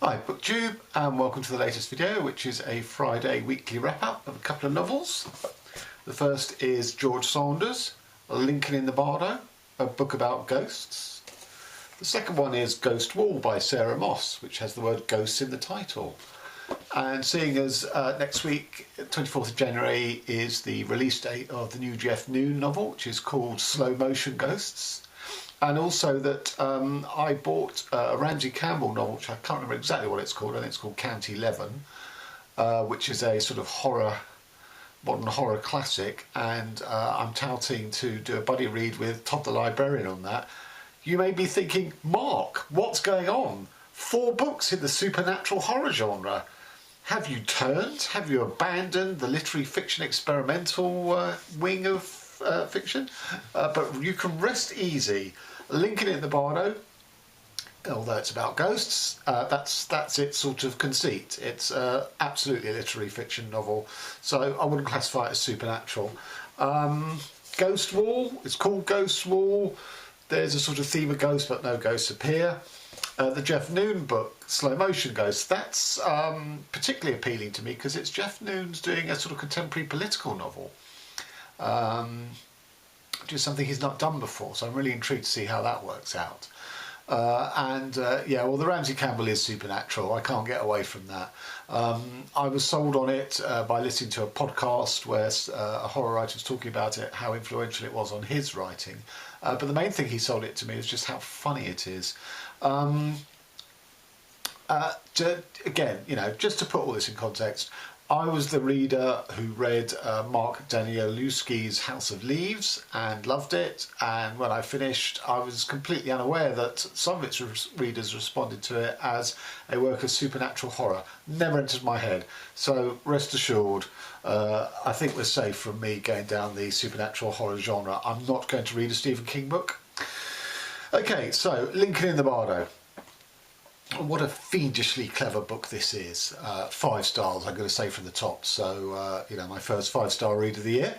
Hi BookTube, and welcome to the latest video, which is a Friday weekly wrap-up of a couple of novels. The first is George Saunders, Lincoln in the Bardo, a book about ghosts. The second one is Ghost Wall by Sarah Moss, which has the word ghosts in the title. And seeing as next week, 24th of January, is the release date of the new Jeff Noon novel, which is called Slow Motion Ghosts. And also that I bought a Ramsey Campbell novel, which I can't remember exactly what it's called. I think it's called County 11, which is a sort of modern horror classic. And I'm touting to do a buddy read with Todd the Librarian on that. You may be thinking, Mark, what's going on? 4 books in the supernatural horror genre. Have you turned? Have you abandoned the literary fiction experimental wing of fiction? But you can rest easy. Lincoln in the Bardo, although it's about ghosts, that's its sort of conceit. It's absolutely a literary fiction novel, so I wouldn't classify it as supernatural. Ghost Wall, it's called Ghost Wall. There's a sort of theme of ghosts, but no ghosts appear. The Jeff Noon book, Slow Motion Ghosts, that's particularly appealing to me because it's Jeff Noon's doing a sort of contemporary political novel. Which is something he's not done before, so I'm really intrigued to see how that works out. Yeah, well, the Ramsey Campbell is supernatural. I can't get away from that. I was sold on it by listening to a podcast where a horror writer was talking about it, how influential it was on his writing. But the main thing he sold it to me is just how funny it is. Again, you know, just to put all this in context, I was the reader who read Mark Danielewski's House of Leaves and loved it, and when I finished I was completely unaware that some of its readers responded to it as a work of supernatural horror. Never entered my head, so rest assured, I think we're safe from me going down the supernatural horror genre. I'm not going to read a Stephen King book. Okay, so Lincoln in the Bardo. What a fiendishly clever book this is. 5 stars, I'm going to say from the top. So, you know, my first 5-star read of the year.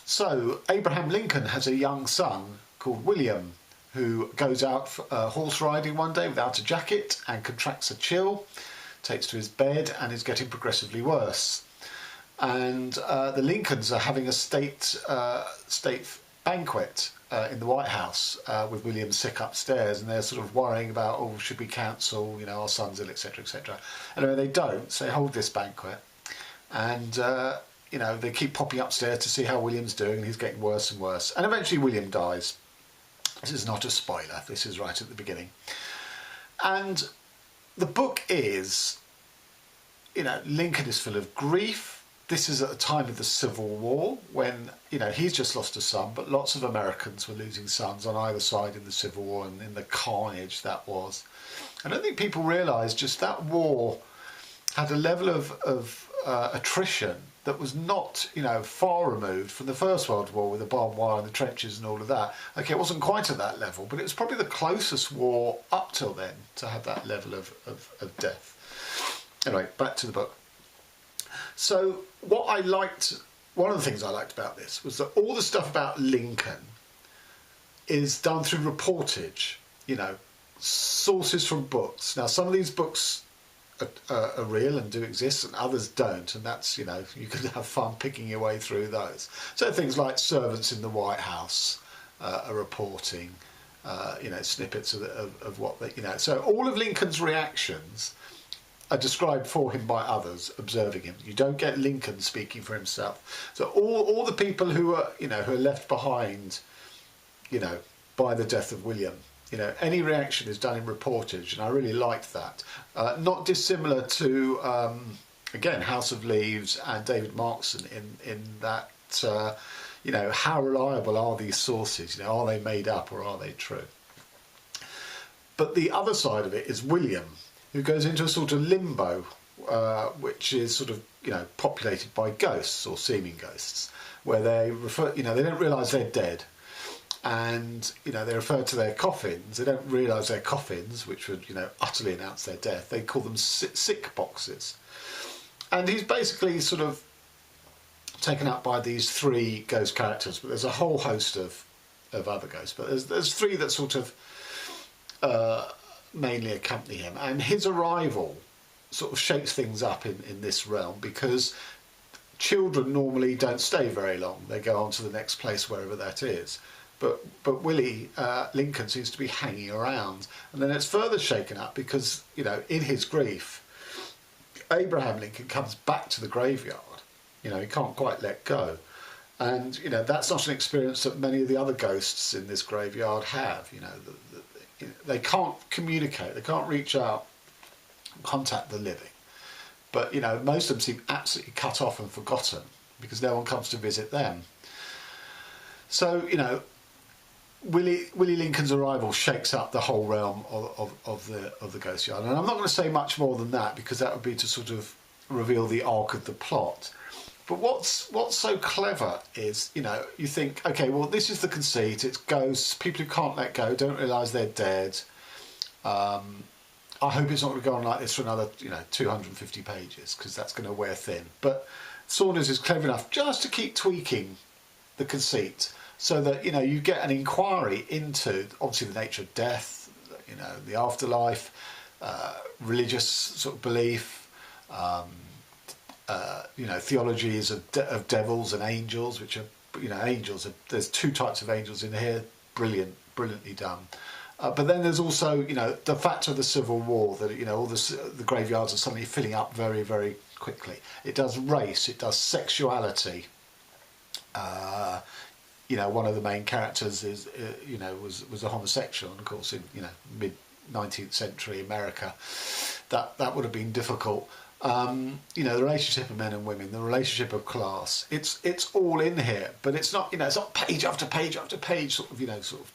So, Abraham Lincoln has a young son called William who goes out horse riding one day without a jacket and contracts a chill, takes to his bed and is getting progressively worse. And the Lincolns are having a state banquet in the White House with William sick upstairs, and they're sort of worrying about, oh, should we cancel, you know, our son's ill, etc, etc. Anyway, they don't, so they hold this banquet, and you know, they keep popping upstairs to see how William's doing, and he's getting worse and worse, and eventually William dies. This is not a spoiler, this is right at the beginning. And the book is, you know, Lincoln is full of grief. This is at the time of the Civil War when, you know, he's just lost a son, but lots of Americans were losing sons on either side in the Civil War and in the carnage that was. I don't think people realise just that war had a level of attrition that was not, you know, far removed from the First World War with the barbed wire and the trenches and all of that. Okay, it wasn't quite at that level, but it was probably the closest war up till then to have that level of death. Anyway, back to the book. So one of the things I liked about this was that all the stuff about Lincoln is done through reportage, you know, sources from books. Now, some of these books are real and do exist, and others don't, and that's, you know, you can have fun picking your way through those. So things like servants in the White House are reporting, you know, snippets of what they, you know. So all of Lincoln's reactions are described for him by others observing him. You don't get Lincoln speaking for himself. So all the people who are, you know, who are left behind, you know, by the death of William, you know, any reaction is done in reportage, and I really liked that. Not dissimilar to, again, House of Leaves and David Markson in that, you know, how reliable are these sources? You know, are they made up or are they true? But the other side of it is William, who goes into a sort of limbo, which is sort of, you know, populated by ghosts or seeming ghosts, where they refer, you know, they don't realise they're dead, and, you know, they refer to their coffins. They don't realise they're coffins, which would, you know, utterly announce their death. They call them sick boxes, and he's basically sort of taken up by these 3 ghost characters, but there's a whole host of other ghosts, but there's 3 that sort of mainly accompany him, and his arrival sort of shakes things up in this realm, because children normally don't stay very long. They go on to the next place, wherever that is. But Willie Lincoln seems to be hanging around, and then it's further shaken up because, you know, in his grief, Abraham Lincoln comes back to the graveyard. You know, he can't quite let go, and you know that's not an experience that many of the other ghosts in this graveyard have. You know, they can't communicate, they can't reach out, contact the living. But you know, most of them seem absolutely cut off and forgotten because no one comes to visit them. So you know, Willie Lincoln's arrival shakes up the whole realm of the ghost yard, and I'm not going to say much more than that because that would be to sort of reveal the arc of the plot. But what's so clever is, you know, you think, okay, well, this is the conceit. It's ghosts, people who can't let go, don't realise they're dead. I hope it's not going to go on like this for another, you know, 250 pages because that's going to wear thin. But Saunders is clever enough just to keep tweaking the conceit so that, you know, you get an inquiry into, obviously, the nature of death, you know, the afterlife, religious sort of belief, you know, theologies of devils and angels, which are, you know, angels. There's two types of angels in here, brilliantly done. But then there's also, you know, the fact of the Civil War, that, you know, all the graveyards are suddenly filling up very, very quickly. It does race, it does sexuality. You know, one of the main characters is, you know, was a homosexual, and of course, in, you know, mid 19th century America, that would have been difficult. You know, the relationship of men and women, the relationship of class, it's all in here, but it's not, you know, it's not page after page after page sort of, you know, sort of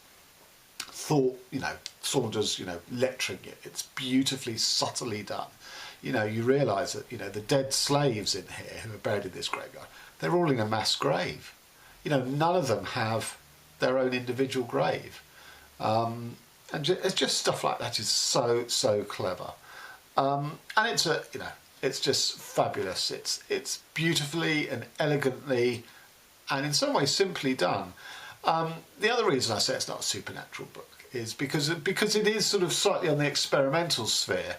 thought, you know, Saunders, you know, lecturing it. It's beautifully, subtly done. You know, you realise that, you know, the dead slaves in here who are buried in this graveyard, they're all in a mass grave. You know, none of them have their own individual grave. And it's just stuff like that is so clever. And it's a, you know, it's just fabulous. It's beautifully and elegantly, and in some ways simply done. The other reason I say it's not a supernatural book is because it is sort of slightly on the experimental sphere,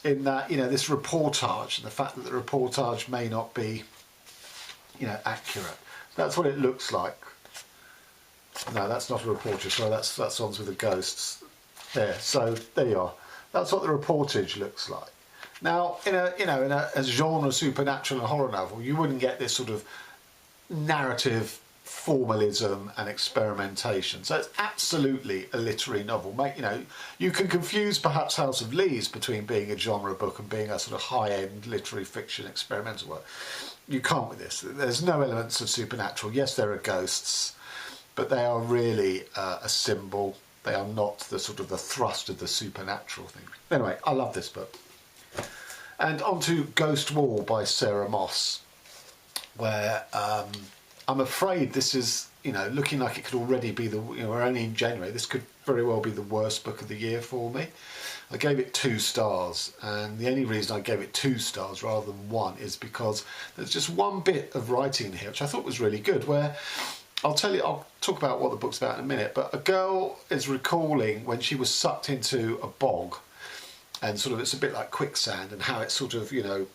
in that, you know, this reportage and the fact that the reportage may not be, you know, accurate. That's what it looks like. No, that's not a reportage. Sorry, that's Songs with the Ghosts. There. So there you are. That's what the reportage looks like. Now, in a genre supernatural and horror novel, you wouldn't get this sort of narrative formalism and experimentation. So it's absolutely a literary novel. You know, you can confuse perhaps House of Leaves between being a genre book and being a sort of high-end literary fiction experimental work. You can't with this. There's no elements of supernatural. Yes, there are ghosts, but they are really a symbol. They are not the sort of the thrust of the supernatural thing. Anyway, I love this book. And on to Ghost Wall by Sarah Moss, where I'm afraid this is, you know, looking like it could already be you know, we're only in January, this could very well be the worst book of the year for me. I gave it 2 stars, and the only reason I gave it 2 stars rather than 1 is because there's just one bit of writing in here which I thought was really good, where I'll talk about what the book's about in a minute, but a girl is recalling when she was sucked into a bog, and sort of it's a bit like quicksand, and how it sort of, you know,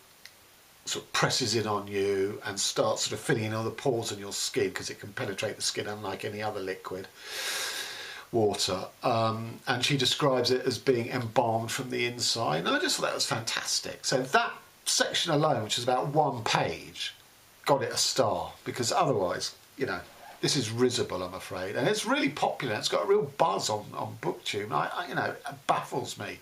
sort of presses in on you and starts sort of filling in all the pores in your skin, because it can penetrate the skin unlike any other liquid water. And she describes it as being embalmed from the inside, and I just thought that was fantastic. So that section alone, which is about 1 page, got it a star, because otherwise, you know, this is risible, I'm afraid, and it's really popular. It's got a real buzz on BookTube. You know, it baffles me.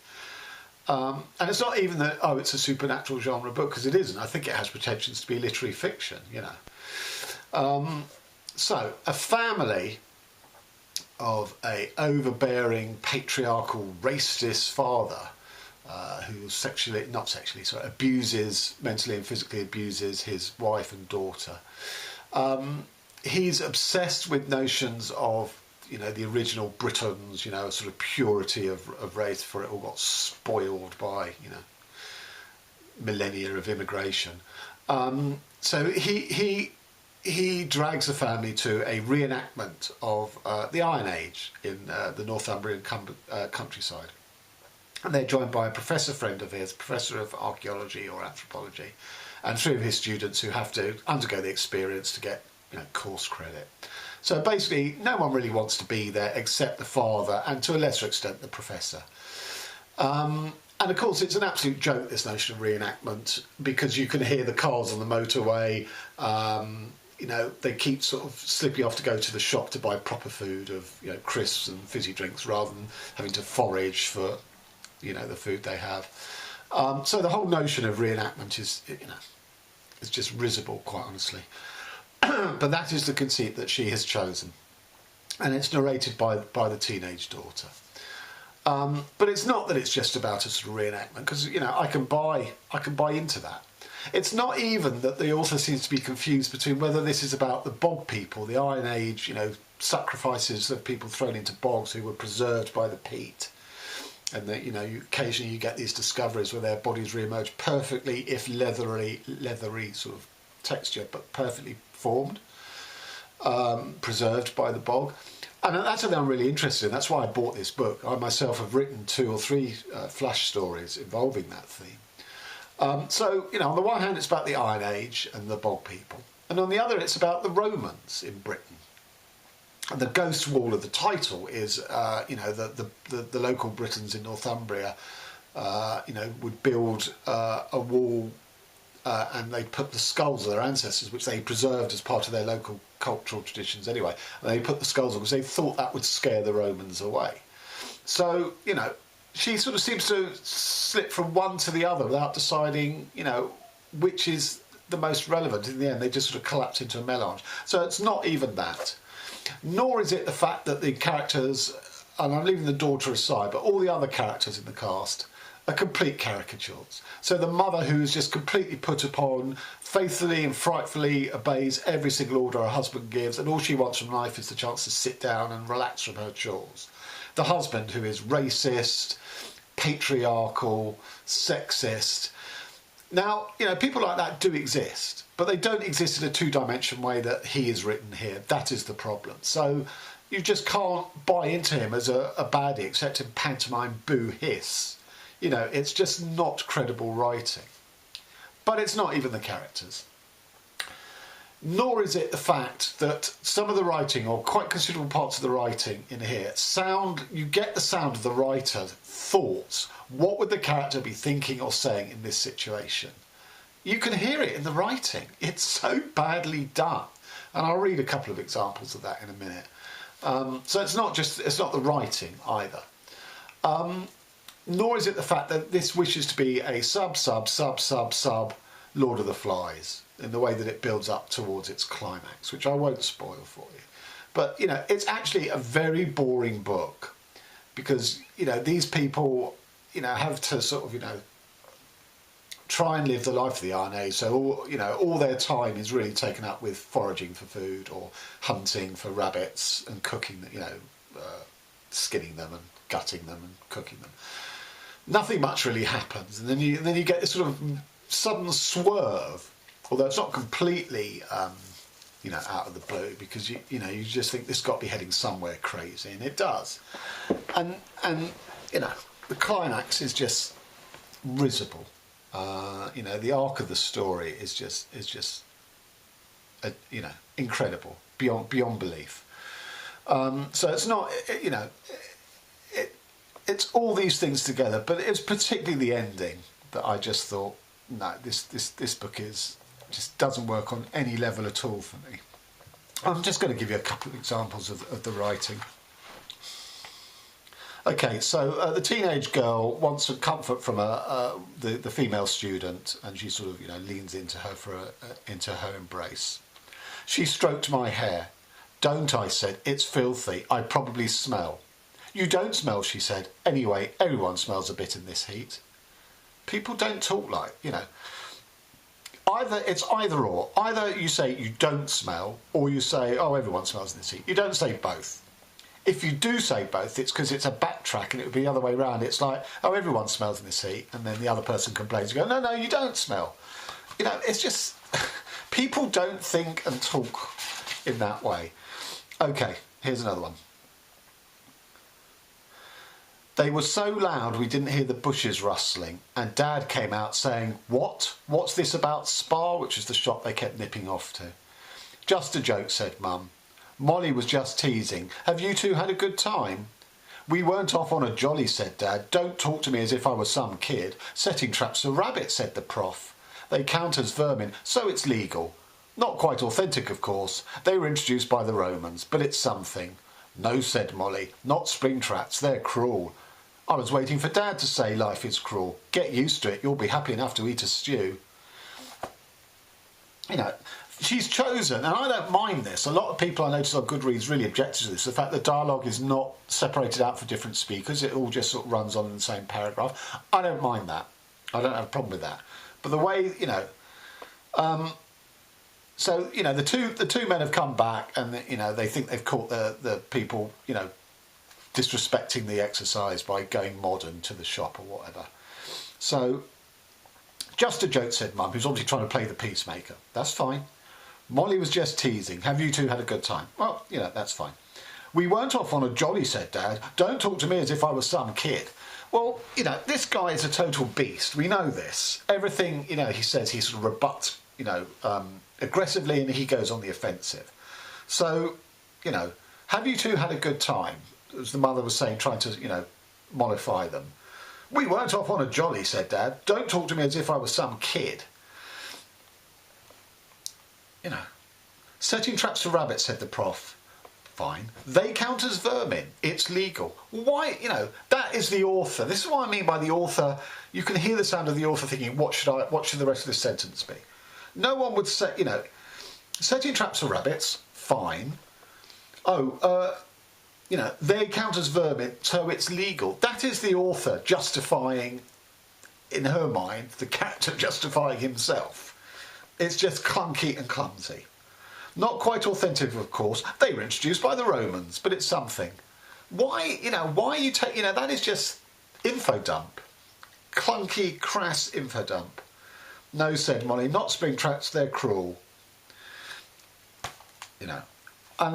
And it's not even that, oh, it's a supernatural genre book, because it isn't. I think it has pretensions to be literary fiction, you know. So, a family of a overbearing, patriarchal, racist father who mentally and physically abuses his wife and daughter. He's obsessed with notions of, you know, the original Britons, you know, a sort of purity of race, for it all got spoiled by, you know, millennia of immigration. So he drags the family to a reenactment of the Iron Age in the Northumbrian countryside. And they're joined by a professor friend of his, professor of archaeology or anthropology, and 3 of his students who have to undergo the experience to get, course credit. So basically, no one really wants to be there except the father and, to a lesser extent, the professor. And of course, it's an absolute joke, this notion of reenactment, because you can hear the cars on the motorway. They keep sort of slipping off to go to the shop to buy proper food of, crisps and fizzy drinks rather than having to forage for, the food they have. So the whole notion of reenactment is, is just risible, quite honestly. But that is the conceit that she has chosen, and it's narrated by the teenage daughter. But it's not that it's just about a sort of reenactment, because I can buy into that. It's not even that the author seems to be confused between whether this is about the bog people, the Iron Age, sacrifices of people thrown into bogs who were preserved by the peat, and that occasionally you get these discoveries where their bodies re-emerge perfectly, if leathery sort of texture, but perfectly formed, preserved by the bog. And that's something I'm really interested in. That's why I bought this book. I myself have written 2 or 3 flash stories involving that theme. So, on the one hand, it's about the Iron Age and the bog people. And on the other, it's about the Romans in Britain. And the ghost wall of the title is, the local Britons in Northumbria, would build a wall and they put the skulls of their ancestors, which they preserved as part of their local cultural traditions anyway, and they put the skulls on because they thought that would scare the Romans away. So, she sort of seems to slip from one to the other without deciding, which is the most relevant. In the end, they just sort of collapse into a melange. So it's not even that. Nor is it the fact that the characters, and I'm leaving the daughter aside, but all the other characters in the cast are complete caricatures. So the mother, who's just completely put upon, faithfully and frightfully obeys every single order her husband gives, and all she wants from life is the chance to sit down and relax from her chores. The husband, who is racist, patriarchal, sexist. Now, people like that do exist, but they don't exist in a 2-dimensional way that he is written here. That is the problem. So you just can't buy into him as a baddie except in pantomime boo hiss. It's just not credible writing. But it's not even the characters. Nor is it the fact that some of the writing, or quite considerable parts of the writing in here, you get the sound of the writer's thoughts. What would the character be thinking or saying in this situation? You can hear it in the writing. It's so badly done. And I'll read a couple of examples of that in a minute. So it's not the writing either. Nor is it the fact that this wishes to be a sub Lord of the Flies in the way that it builds up towards its climax, which I won't spoil for you. But, it's actually a very boring book because, these people, have to sort of, try and live the life of the Iron Age. So, all their time is really taken up with foraging for food or hunting for rabbits and cooking, skinning them and gutting them and cooking them. Nothing much really happens, and then you get this sort of sudden swerve, although it's not completely out of the blue, because you just think this got to be heading somewhere crazy, and it does. And the climax is just risible. The arc of the story is just incredible, beyond belief. So it's not, it's all these things together, but it's particularly the ending that I just thought, no, this book just doesn't work on any level at all for me. I'm just going to give you a couple of examples of the writing. Okay, so the teenage girl wants some comfort from the female student, and she sort of leans into her into her embrace. She stroked my hair. Don't, I said. It's filthy. I probably smell. You don't smell, she said. Anyway, everyone smells a bit in this heat. People don't talk like, It's either or. Either you say you don't smell, or you say, oh, everyone smells in this heat. You don't say both. If you do say both, it's because it's a backtrack, and it would be the other way around. It's like, oh, everyone smells in this heat, and then the other person complains. You go, no, you don't smell. It's just, people don't think and talk in that way. Okay, here's another one. They were so loud we didn't hear the bushes rustling, and Dad came out saying, "What? What's this about Spa?" which is the shop they kept nipping off to. "Just a joke," said Mum. "Molly was just teasing. Have you two had a good time?" "We weren't off on a jolly," said Dad. "Don't talk to me as if I was some kid. Setting traps for rabbits," said the prof. "They count as vermin, so it's legal. Not quite authentic, of course. They were introduced by the Romans, but it's something." "No," said Molly. "Not spring traps. They're cruel." "I was waiting for Dad to say life is cruel. Get used to it. You'll be happy enough to eat a stew." You know, she's chosen, and I don't mind this. A lot of people I notice on Goodreads really objected to this. The fact that dialogue is not separated out for different speakers. It all just sort of runs on in the same paragraph. I don't mind that. I don't have a problem with that. But the way, so, the two men have come back and, they think they've caught the people, disrespecting the exercise by going modern to the shop or whatever. So, "Just a joke," said Mum, who's obviously trying to play the peacemaker. "That's fine." "Molly was just teasing. Have you two had a good time?" "Well, that's fine." "We weren't off on a jolly," said Dad. "Don't talk to me as if I was some kid." Well, this guy is a total beast. We know this. Everything, he says, he sort of rebuts, aggressively, and he goes on the offensive. So, have you two had a good time? As the mother was saying, trying to, mollify them. "We weren't off on a jolly," said Dad. "Don't talk to me as if I was some kid." "Setting traps for rabbits," said the prof. Fine. "They count as vermin. It's legal." Why, that is the author. This is what I mean by the author. You can hear the sound of the author thinking, what should the rest of this sentence be? No one would say, setting traps for rabbits, fine. They count as vermin, so it's legal. That is the author justifying, in her mind, the character justifying himself. It's just clunky and clumsy. Not quite authentic, of course. They were introduced by the Romans, but it's something. Why you take, that is just info dump. Clunky, crass info dump. "No," said Molly, "not spring traps, they're cruel." And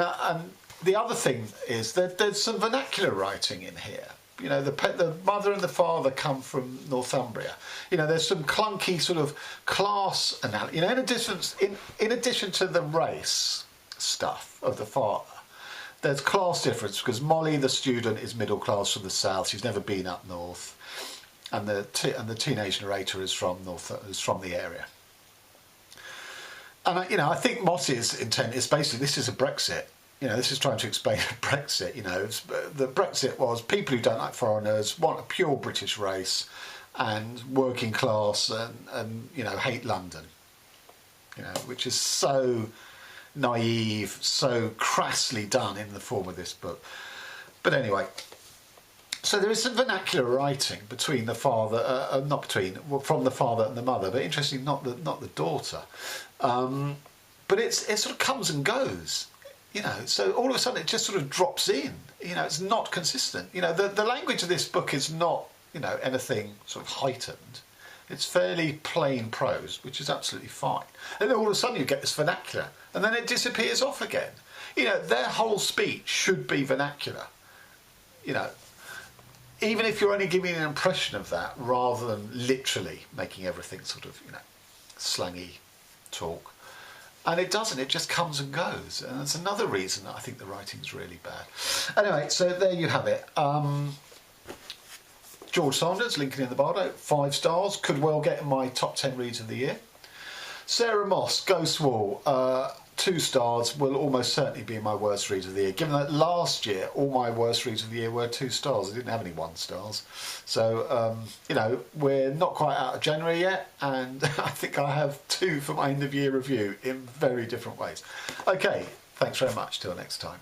the other thing is that there's some vernacular writing in here. The mother and the father come from Northumbria. There's some clunky sort of class analysis. In addition to the race stuff of the father, there's class difference because Molly, the student, is middle class from the south. She's never been up north, and the teenage narrator is from the area. And I think Moss's intent is basically this is a Brexit. This is trying to explain Brexit. The Brexit was people who don't like foreigners, want a pure British race, and working class, and hate London. Which is so naive, so crassly done in the form of this book. But anyway, so there is some vernacular writing between the father, from the father and the mother, but interestingly, not the daughter. But it sort of comes and goes. So all of a sudden it just sort of drops in. It's not consistent. The language of this book is not, anything sort of heightened. It's fairly plain prose, which is absolutely fine. And then all of a sudden you get this vernacular, and then it disappears off again. Their whole speech should be vernacular. Even if you're only giving an impression of that, rather than literally making everything sort of, slangy talk. And it doesn't, it just comes and goes. And that's another reason that I think the writing's really bad. Anyway, so there you have it. George Saunders, Lincoln in the Bardo, 5 stars. Could well get in my top 10 reads of the year. Sarah Moss, Ghost Wall, 2 stars, will almost certainly be my worst read of the year. Given that last year, all my worst reads of the year were 2 stars. I didn't have any 1 stars. So, we're not quite out of January yet, and I think I have 2 for my end of year review in very different ways. Okay, thanks very much. Till next time.